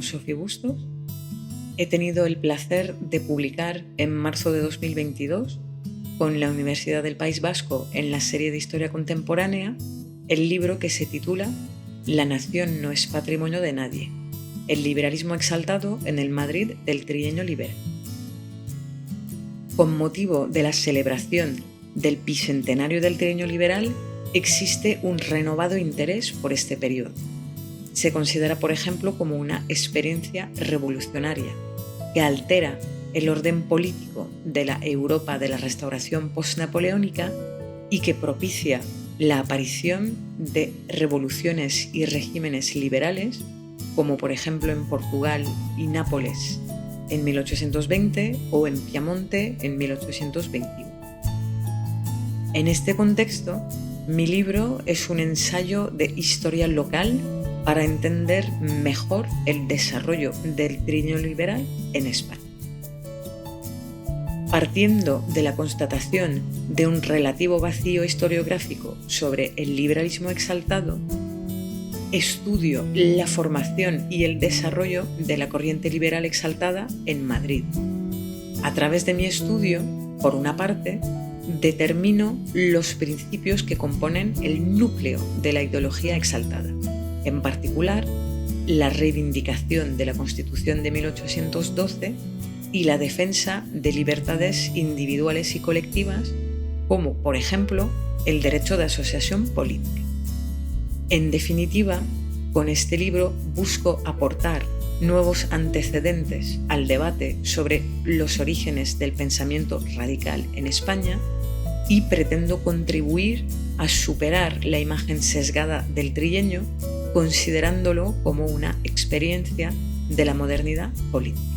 Sofía Bustos. He tenido el placer de publicar en marzo de 2022 con la Universidad del País Vasco en la serie de Historia Contemporánea el libro que se titula La nación no es patrimonio de nadie, el liberalismo exaltado en el Madrid del trienio liberal. Con motivo de la celebración del bicentenario del trienio liberal, existe un renovado interés por este periodo. Se considera, por ejemplo, como una experiencia revolucionaria que altera el orden político de la Europa de la restauración postnapoleónica y que propicia la aparición de revoluciones y regímenes liberales, como por ejemplo en Portugal y Nápoles en 1820 o en Piamonte en 1821. En este contexto, mi libro es un ensayo de historia local para entender mejor el desarrollo del trienio liberal en España. Partiendo de la constatación de un relativo vacío historiográfico sobre el liberalismo exaltado, estudio la formación y el desarrollo de la corriente liberal exaltada en Madrid. A través de mi estudio, por una parte, determino los principios que componen el núcleo de la ideología exaltada, en particular, la reivindicación de la Constitución de 1812 y la defensa de libertades individuales y colectivas, como, por ejemplo, el derecho de asociación política. En definitiva, con este libro busco aportar nuevos antecedentes al debate sobre los orígenes del pensamiento radical en España y pretendo contribuir a superar la imagen sesgada del trienio, considerándolo como una experiencia de la modernidad política.